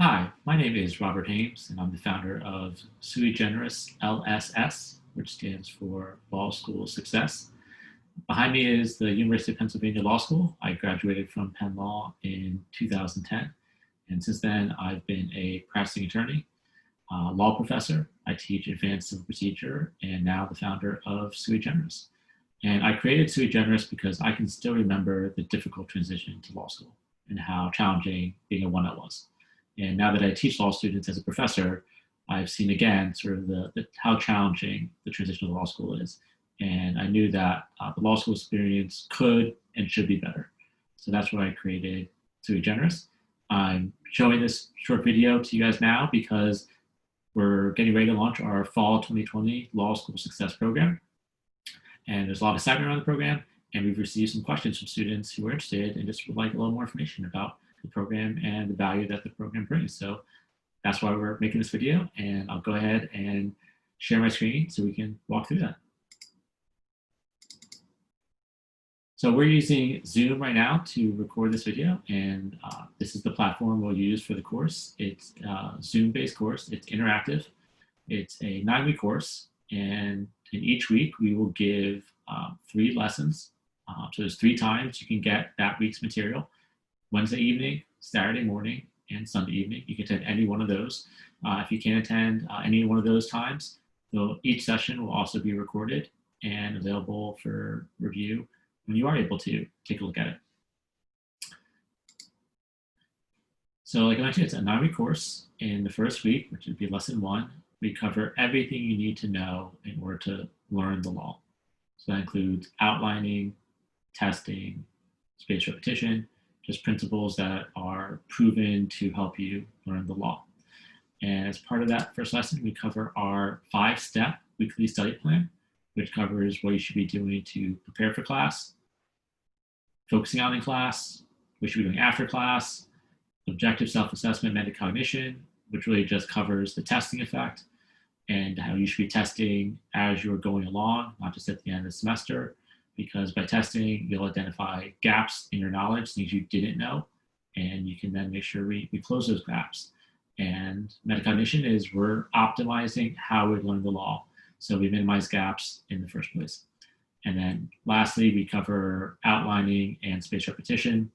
Hi, my name is Robert Hames, and I'm the founder of Sui Generis LSS, which stands for Law School Success. Behind me is the University of Pennsylvania Law School. I graduated from Penn Law in 2010, and since then I've been a practicing attorney, law professor. I teach advanced civil procedure, and now the founder of Sui Generis. And I created Sui Generis because I can still remember the difficult transition to law school and how challenging being a 1L was. And now that I teach law students as a professor, I've seen again sort of how challenging the transition to law school is. And I knew that the law school experience could and should be better. So that's why I created Sui Generis. I'm showing this short video to you guys now because we're getting ready to launch our fall 2020 Law School Success Program. And there's a lot of excitement around the program. And we've received some questions from students who are interested and just would like a little more information about the program and the value that the program brings. So that's why we're making this video, and I'll go ahead and share my screen so we can walk through that. So we're using Zoom right now to record this video, and this is the platform we'll use for the course. It's a Zoom-based course. It's interactive. It's a 9-week course, and in each week we will give 3 lessons. So there's 3 times you can get that week's material. Wednesday evening, Saturday morning, and Sunday evening. You can attend any one of those. If you can't attend any one of those times, each session will also be recorded and available for review when you are able to take a look at it. So like I mentioned, it's a 9-week course. In the first week, which would be lesson 1, we cover everything you need to know in order to learn the law. So that includes outlining, testing, spaced repetition, just principles that are proven to help you learn the law. And as part of that first lesson, we cover our 5-step weekly study plan, which covers what you should be doing to prepare for class, focusing on in class, what you should be doing after class, objective self-assessment, metacognition, which really just covers the testing effect and how you should be testing as you're going along, not just at the end of the semester, because by testing, you'll identify gaps in your knowledge, things you didn't know, and you can then make sure we close those gaps. And metacognition is we're optimizing how we learn the law, so we minimize gaps in the first place. And then lastly, we cover outlining and spaced repetition,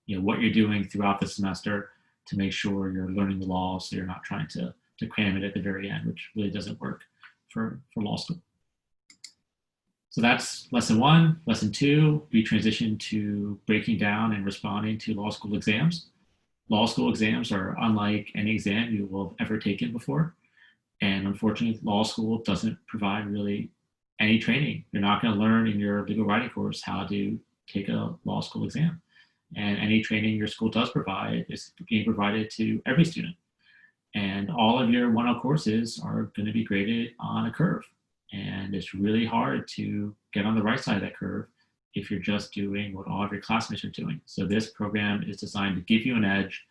what you're doing throughout the semester to make sure you're learning the law so you're not trying to cram it at the very end, which really doesn't work for law school. So that's lesson 1. Lesson 2, we transition to breaking down and responding to law school exams. Law school exams are unlike any exam you will have ever taken before. And unfortunately, law school doesn't provide really any training. You're not going to learn in your legal writing course how to take a law school exam. And any training your school does provide is being provided to every student. And all of your 1L courses are going to be graded on a curve. And it's really hard to get on the right side of that curve if you're just doing what all of your classmates are doing. So this program is designed to give you an edge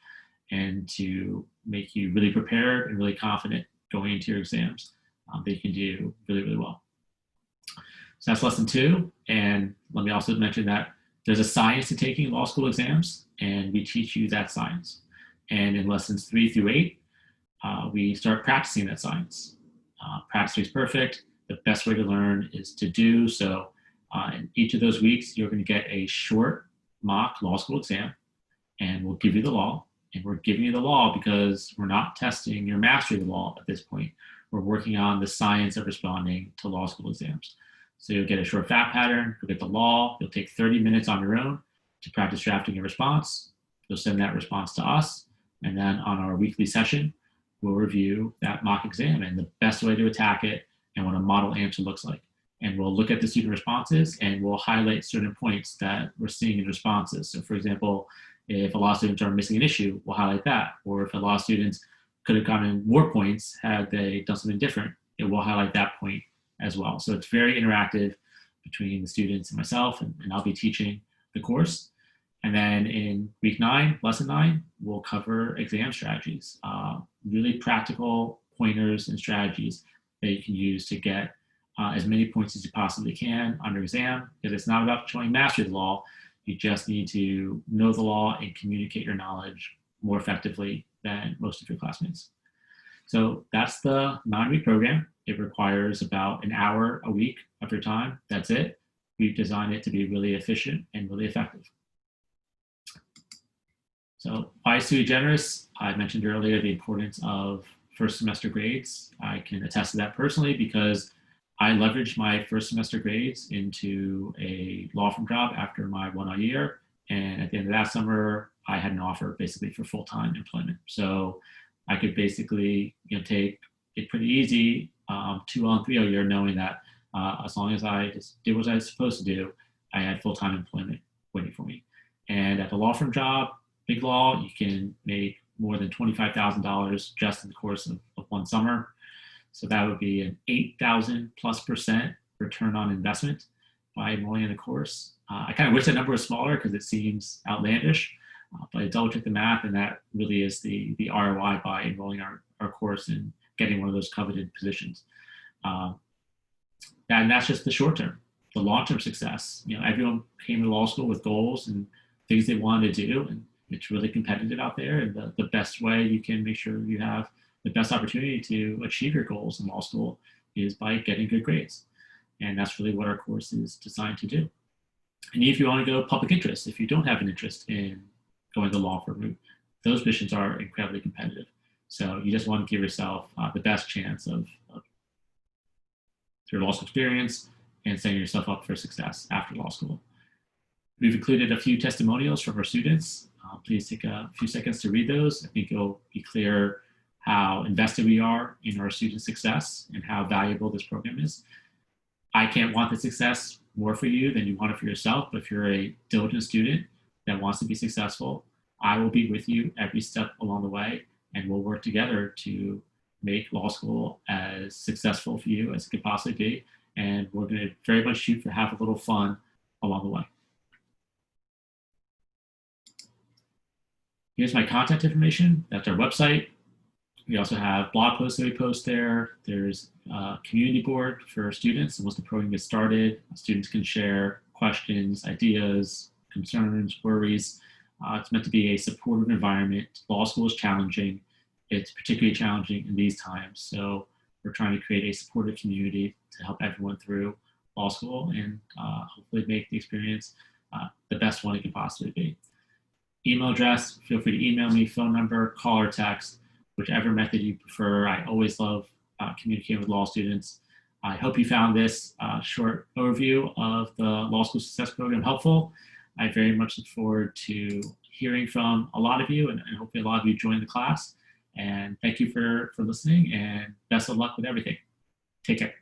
and to make you really prepared and really confident going into your exams that you can do really, really well. So that's lesson 2. And let me also mention that there's a science to taking law school exams, and we teach you that science. And in lessons 3 through 8, we start practicing that science. Practice makes perfect. The best way to learn is to do. So in each of those weeks, you're going to get a short mock law school exam, and we'll give you the law. And we're giving you the law because we're not testing your mastery of the law at this point. We're working on the science of responding to law school exams. So you'll get a short fact pattern, you'll get the law, you'll take 30 minutes on your own to practice drafting your response. You'll send that response to us, and then on our weekly session, we'll review that mock exam and the best way to attack it and what a model answer looks like. And we'll look at the student responses and we'll highlight certain points that we're seeing in responses. So for example, if a lot of students are missing an issue, we'll highlight that. Or if a lot of students could have gotten more points had they done something different, it will highlight that point as well. So it's very interactive between the students and myself, and I'll be teaching the course. And then in week 9, lesson 9, we'll cover exam strategies, really practical pointers and strategies that you can use to get as many points as you possibly can on your exam, because it's not about showing mastery of the law. You just need to know the law and communicate your knowledge more effectively than most of your classmates. So that's the 9-week program. It requires about an hour a week of your time. That's it. We've designed it to be really efficient and really effective. So why Sui Generis? I mentioned earlier the importance of first semester grades. I can attest to that personally because I leveraged my first semester grades into a law firm job after my 1 year. And at the end of that summer, I had an offer basically for full-time employment. So I could basically take it pretty easy 2 3 year, knowing that as long as I just did what I was supposed to do, I had full-time employment waiting for me. And at the law firm job, big law, you can make more than $25,000 just in the course of 1 summer. So that would be an 8,000+% return on investment by enrolling in the course. I kind of wish that number was smaller because it seems outlandish, but I double checked the math, and that really is the ROI by enrolling our course and getting one of those coveted positions. And that's just the short term. The long-term success, everyone came to law school with goals and things they wanted to do, and it's really competitive out there. And the best way you can make sure you have the best opportunity to achieve your goals in law school is by getting good grades. And that's really what our course is designed to do. And if you want to go public interest, if you don't have an interest in going the law firm route, those positions are incredibly competitive. So you just want to give yourself the best chance of your law school experience and setting yourself up for success after law school. We've included a few testimonials from our students. Please take a few seconds to read those. I think it'll be clear how invested we are in our student success and how valuable this program is. I can't want the success more for you than you want it for yourself, but if you're a diligent student that wants to be successful, I will be with you every step along the way, and we'll work together to make law school as successful for you as it could possibly be, and we're going to very much shoot for have a little fun along the way. Here's my contact information. That's our website. We also have blog posts that we post there. There's a community board for students. And once the program gets started, students can share questions, ideas, concerns, worries. It's meant to be a supportive environment. Law school is challenging. It's particularly challenging in these times. So we're trying to create a supportive community to help everyone through law school and hopefully make the experience the best one it can possibly be. Email address, feel free to email me, phone number, call or text, whichever method you prefer. I always love communicating with law students. I hope you found this short overview of the Law School Success Program helpful. I very much look forward to hearing from a lot of you, and hopefully a lot of you join the class. And thank you for listening, and best of luck with everything. Take care.